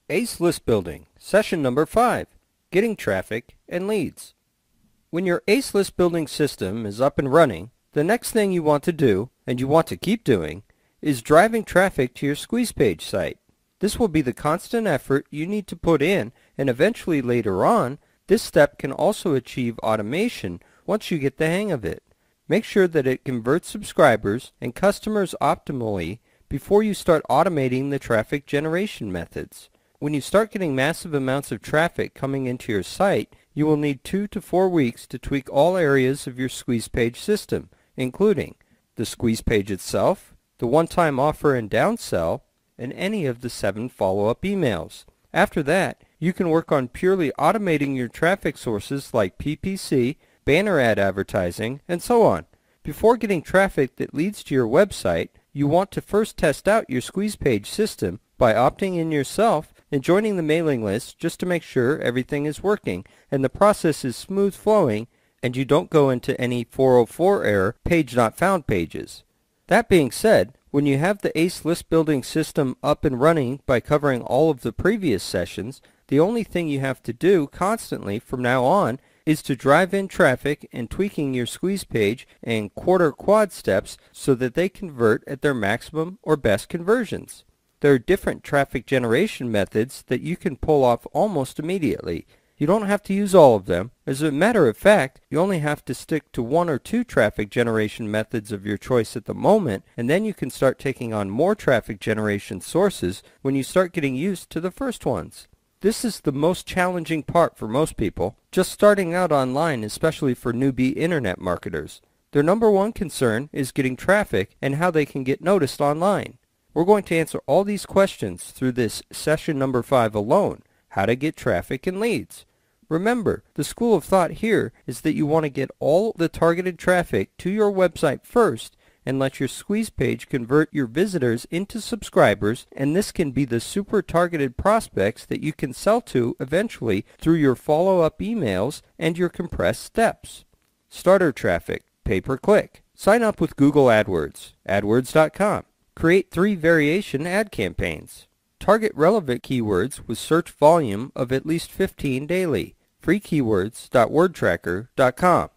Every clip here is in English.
ACE List Building, Session Number 5, Getting Traffic and Leads. When your ACE List Building system is up and running, the next thing you want to do, and you want to keep doing, is driving traffic to your squeeze page site. This will be the constant effort you need to put in, and eventually later on, this step can also achieve automation once you get the hang of it. Make sure that it converts subscribers and customers optimally before you start automating the traffic generation methods. When you start getting massive amounts of traffic coming into your site, you will need 2 to 4 weeks to tweak all areas of your squeeze page system, including the squeeze page itself, the one-time offer and downsell, and any of the 7 follow-up emails. After that, you can work on purely automating your traffic sources like PPC, banner ad advertising, and so on. Before getting traffic that leads to your website, you want to first test out your squeeze page system by opting in yourself and joining the mailing list just to make sure everything is working and the process is smooth flowing and you don't go into any 404 error page not found pages. That being said, when you have the ACE list building system up and running by covering all of the previous sessions, the only thing you have to do constantly from now on is to drive in traffic and tweaking your squeeze page and quarter quad steps so that they convert at their maximum or best conversions. There are different traffic generation methods that you can pull off almost immediately. You don't have to use all of them. As a matter of fact, you only have to stick to 1 or 2 traffic generation methods of your choice at the moment, and then you can start taking on more traffic generation sources when you start getting used to the first ones. This is the most challenging part for most people, just starting out online, especially for newbie internet marketers. Their number one concern is getting traffic and how they can get noticed online. We're going to answer all these questions through this session number 5 alone, how to get traffic and leads. Remember, the school of thought here is that you want to get all the targeted traffic to your website first and let your squeeze page convert your visitors into subscribers, and this can be the super targeted prospects that you can sell to eventually through your follow-up emails and your compressed steps. Starter traffic, pay-per-click. Sign up with Google AdWords, adwords.com. Create 3 variation ad campaigns. Target relevant keywords with search volume of at least 15 daily. freekeywords.wordtracker.com.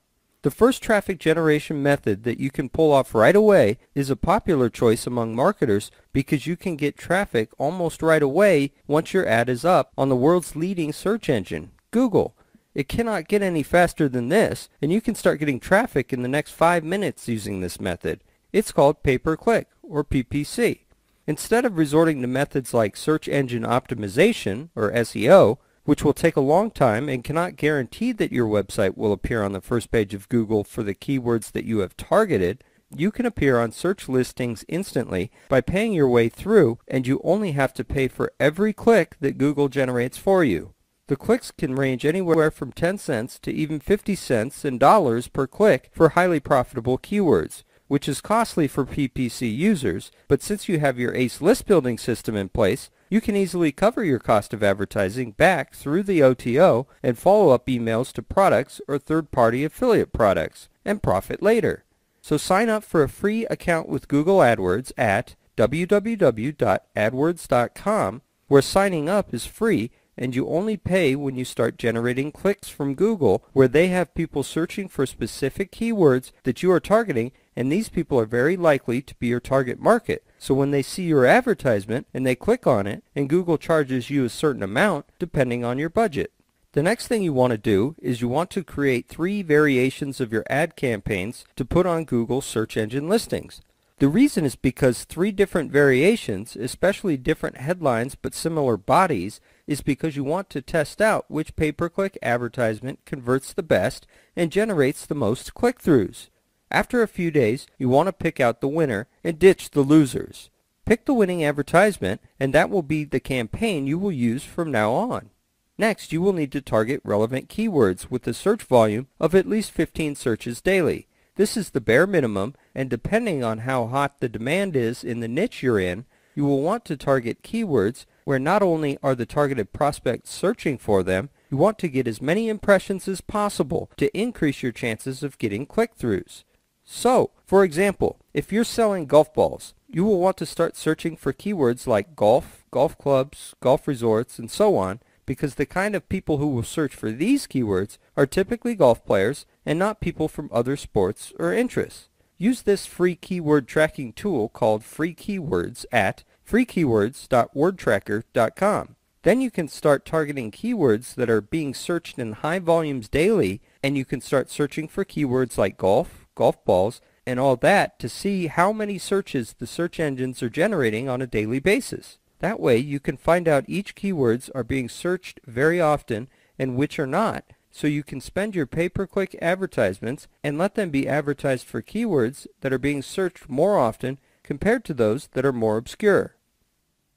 The first traffic generation method that you can pull off right away is a popular choice among marketers because you can get traffic almost right away once your ad is up on the world's leading search engine, Google. It cannot get any faster than this, and you can start getting traffic in the next 5 minutes using this method. It's called pay-per-click, or PPC. Instead of resorting to methods like search engine optimization, or SEO, which will take a long time and cannot guarantee that your website will appear on the first page of Google for the keywords that you have targeted, you can appear on search listings instantly by paying your way through, and you only have to pay for every click that Google generates for you. The clicks can range anywhere from 10 cents to even 50 cents in dollars per click for highly profitable keywords, which is costly for PPC users, but since you have your ACE list building system in place, you can easily cover your cost of advertising back through the OTO and follow-up emails to products or third-party affiliate products, and profit later. So sign up for a free account with Google AdWords at www.adwords.com, where signing up is free and you only pay when you start generating clicks from Google, where they have people searching for specific keywords that you are targeting, and these people are very likely to be your target market. So when they see your advertisement and they click on it, and Google charges you a certain amount depending on your budget. The next thing you want to do is you want to create 3 variations of your ad campaigns to put on Google search engine listings. The reason is because 3 different variations, especially different headlines but similar bodies, is because you want to test out which pay-per-click advertisement converts the best and generates the most click-throughs. After a few days, you want to pick out the winner and ditch the losers. Pick the winning advertisement, and that will be the campaign you will use from now on. Next, you will need to target relevant keywords with a search volume of at least 15 searches daily. This is the bare minimum, and depending on how hot the demand is in the niche you're in, you will want to target keywords where not only are the targeted prospects searching for them, you want to get as many impressions as possible to increase your chances of getting click-throughs. So, for example, if you're selling golf balls, you will want to start searching for keywords like golf, golf clubs, golf resorts, and so on, because the kind of people who will search for these keywords are typically golf players and not people from other sports or interests. Use this free keyword tracking tool called Free Keywords at freekeywords.wordtracker.com. Then you can start targeting keywords that are being searched in high volumes daily, and you can start searching for keywords like golf, golf balls, and all that to see how many searches the search engines are generating on a daily basis. That way you can find out each keywords are being searched very often and which are not, so you can spend your pay-per-click advertisements and let them be advertised for keywords that are being searched more often compared to those that are more obscure.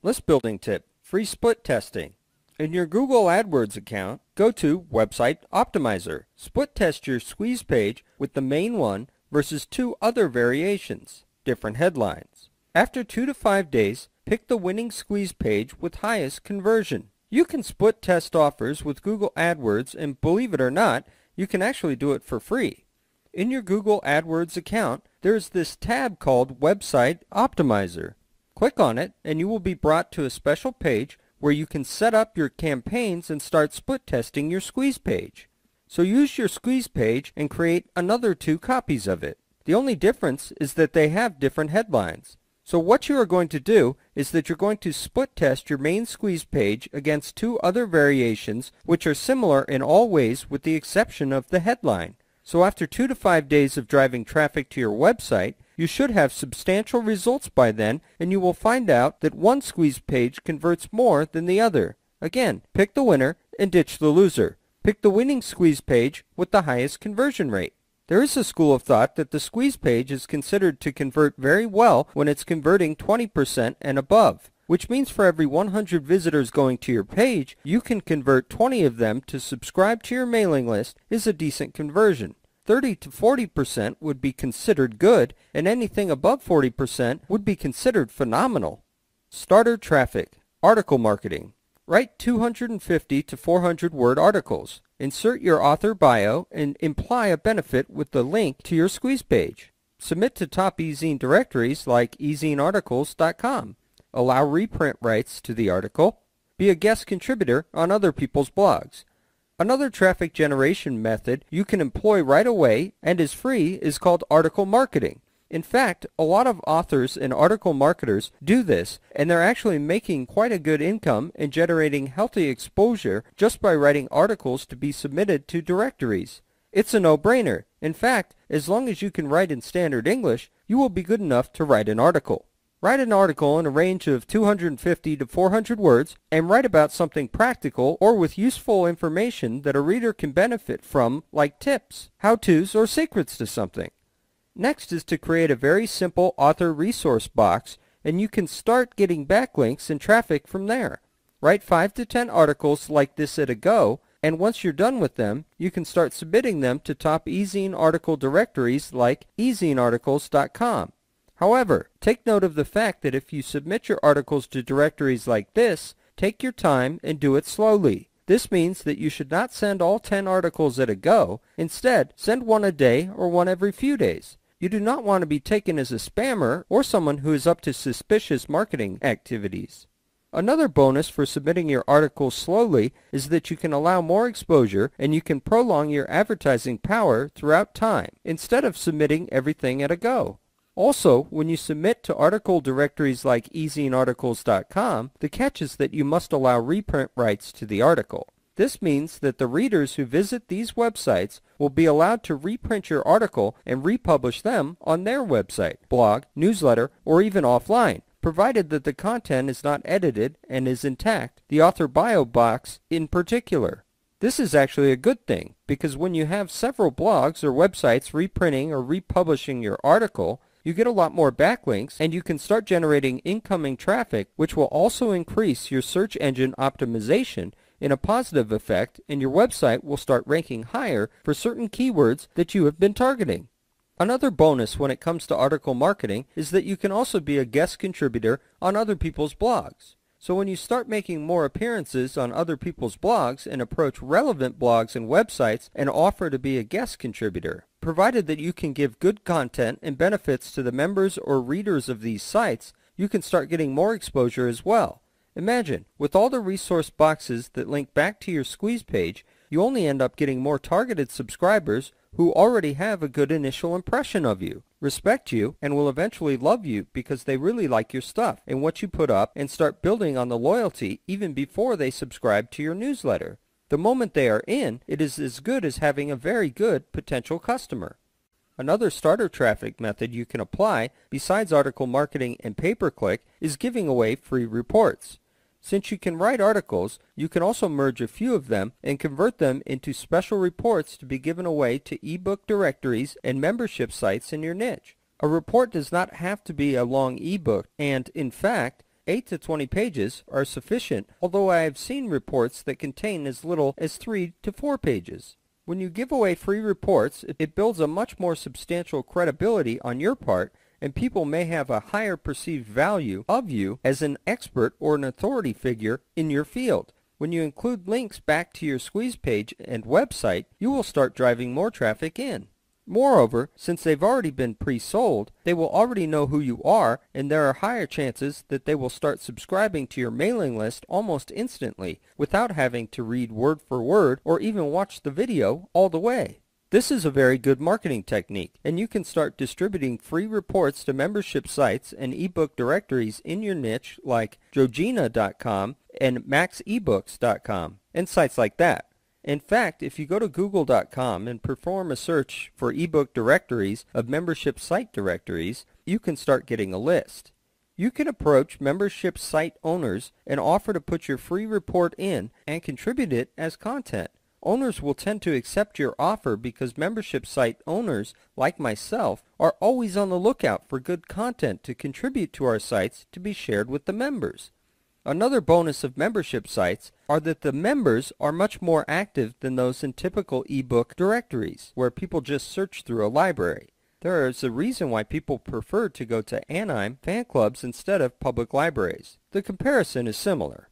List building tip: free split testing. In your Google AdWords account, go to Website Optimizer. Split test your squeeze page with the main one versus 2 other variations, different headlines. After 2 to 5 days, pick the winning squeeze page with highest conversion. You can split test offers with Google AdWords, and believe it or not, you can actually do it for free. In your Google AdWords account, there's this tab called Website Optimizer. Click on it and you will be brought to a special page where you can set up your campaigns and start split testing your squeeze page. So use your squeeze page and create another 2 copies of it. The only difference is that they have different headlines. So what you are going to do is that you're going to split test your main squeeze page against 2 other variations which are similar in all ways with the exception of the headline. So after 2 to 5 days of driving traffic to your website, you should have substantial results by then, and you will find out that one squeeze page converts more than the other. Again, pick the winner and ditch the loser. Pick the winning squeeze page with the highest conversion rate. There is a school of thought that the squeeze page is considered to convert very well when it's converting 20% and above, which means for every 100 visitors going to your page, you can convert 20 of them to subscribe to your mailing list is a decent conversion. 30 to 40% would be considered good, and anything above 40% would be considered phenomenal. Starter traffic. Article marketing. Write 250 to 400 word articles. Insert your author bio and imply a benefit with the link to your squeeze page. Submit to top ezine directories like ezinearticles.com. Allow reprint rights to the article. Be a guest contributor on other people's blogs. Another traffic generation method you can employ right away and is free is called article marketing. In fact, a lot of authors and article marketers do this, and they're actually making quite a good income and generating healthy exposure just by writing articles to be submitted to directories. It's a no-brainer. In fact, as long as you can write in standard English, you will be good enough to write an article. Write an article in a range of 250 to 400 words and write about something practical or with useful information that a reader can benefit from, like tips, how-tos, or secrets to something. Next is to create a very simple author resource box, and you can start getting backlinks and traffic from there. Write 5 to 10 articles like this at a go, and once you're done with them, you can start submitting them to top ezine article directories like ezinearticles.com. However, take note of the fact that if you submit your articles to directories like this, take your time and do it slowly. This means that you should not send all 10 articles at a go. Instead, send one a day or one every few days. You do not want to be taken as a spammer or someone who is up to suspicious marketing activities. Another bonus for submitting your articles slowly is that you can allow more exposure and you can prolong your advertising power throughout time instead of submitting everything at a go. Also, when you submit to article directories like ezinearticles.com, the catch is that you must allow reprint rights to the article. This means that the readers who visit these websites will be allowed to reprint your article and republish them on their website, blog, newsletter, or even offline, provided that the content is not edited and is intact, the author bio box in particular. This is actually a good thing, because when you have several blogs or websites reprinting or republishing your article, you get a lot more backlinks and you can start generating incoming traffic, which will also increase your search engine optimization in a positive effect, and your website will start ranking higher for certain keywords that you have been targeting. Another bonus when it comes to article marketing is that you can also be a guest contributor on other people's blogs. So when you start making more appearances on other people's blogs and approach relevant blogs and websites and offer to be a guest contributor, provided that you can give good content and benefits to the members or readers of these sites, you can start getting more exposure as well. Imagine, with all the resource boxes that link back to your squeeze page, you only end up getting more targeted subscribers who already have a good initial impression of you, respect you, and will eventually love you because they really like your stuff and what you put up and start building on the loyalty even before they subscribe to your newsletter. The moment they are in, it is as good as having a very good potential customer. Another starter traffic method you can apply, besides article marketing and pay-per-click, is giving away free reports. Since you can write articles, you can also merge a few of them and convert them into special reports to be given away to ebook directories and membership sites in your niche. A report does not have to be a long ebook, and in fact, 8 to 20 pages are sufficient, although I have seen reports that contain as little as 3 to 4 pages. When you give away free reports, it builds a much more substantial credibility on your part, and people may have a higher perceived value of you as an expert or an authority figure in your field. When you include links back to your squeeze page and website, you will start driving more traffic in. Moreover, since they've already been pre-sold, they will already know who you are, and there are higher chances that they will start subscribing to your mailing list almost instantly without having to read word for word or even watch the video all the way. This is a very good marketing technique, and you can start distributing free reports to membership sites and ebook directories in your niche like Jogena.com and MaxEbooks.com and sites like that. In fact, if you go to Google.com and perform a search for ebook directories of membership site directories, you can start getting a list. You can approach membership site owners and offer to put your free report in and contribute it as content. Owners will tend to accept your offer because membership site owners, like myself, are always on the lookout for good content to contribute to our sites to be shared with the members. Another bonus of membership sites are that the members are much more active than those in typical ebook directories, where people just search through a library. There is a reason why people prefer to go to Anime fan clubs instead of public libraries. The comparison is similar.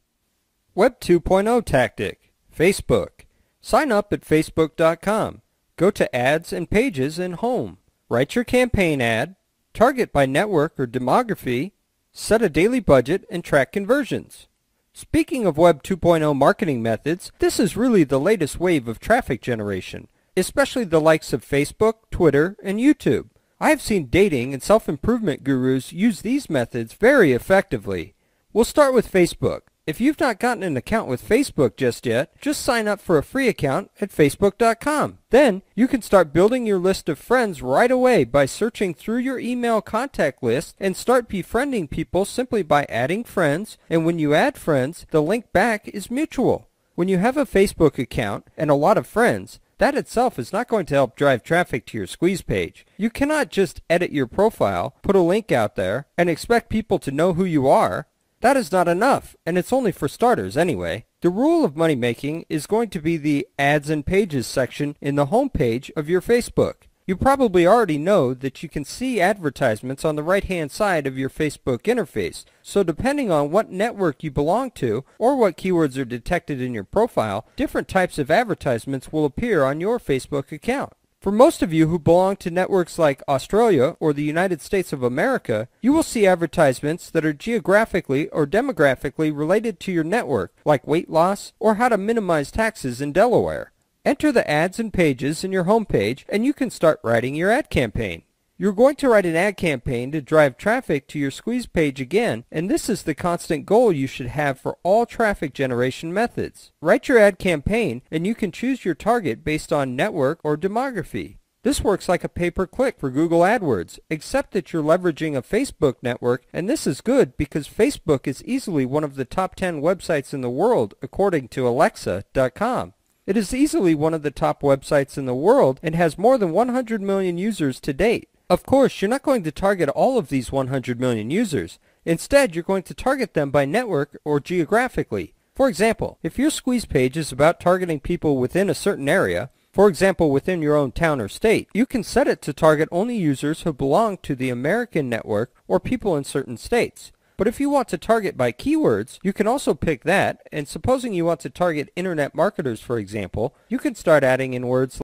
Web 2.0 tactic. Facebook. Sign up at Facebook.com. Go to Ads and Pages in Home. Write your campaign ad. Target by network or demography. Set a daily budget and track conversions. Speaking of Web 2.0 marketing methods, this is really the latest wave of traffic generation, especially the likes of Facebook, Twitter, and YouTube. I have seen dating and self-improvement gurus use these methods very effectively. We'll start with Facebook. If you've not gotten an account with Facebook just yet, just sign up for a free account at Facebook.com. Then, you can start building your list of friends right away by searching through your email contact list and start befriending people simply by adding friends, and when you add friends, the link back is mutual. When you have a Facebook account and a lot of friends, that itself is not going to help drive traffic to your squeeze page. You cannot just edit your profile, put a link out there, and expect people to know who you are. That is not enough, and it's only for starters anyway. The rule of money making is going to be the Ads and Pages section in the home page of your Facebook. You probably already know that you can see advertisements on the right-hand side of your Facebook interface, so depending on what network you belong to or what keywords are detected in your profile, different types of advertisements will appear on your Facebook account. For most of you who belong to networks like Australia or the United States of America, you will see advertisements that are geographically or demographically related to your network, like weight loss or how to minimize taxes in Delaware. Enter the Ads and Pages in your homepage and you can start writing your ad campaign. You're going to write an ad campaign to drive traffic to your squeeze page again, and this is the constant goal you should have for all traffic generation methods. Write your ad campaign and you can choose your target based on network or demography. This works like a pay-per-click for Google AdWords, except that you're leveraging a Facebook network, and this is good because Facebook is easily one of the top 10 websites in the world according to Alexa.com. It is easily one of the top websites in the world and has more than 100 million users to date. Of course, you're not going to target all of these 100 million users. Instead, you're going to target them by network or geographically. For example, if your squeeze page is about targeting people within a certain area, for example within your own town or state, you can set it to target only users who belong to the American network or people in certain states. But if you want to target by keywords, you can also pick that, and supposing you want to target internet marketers, for example, you can start adding in words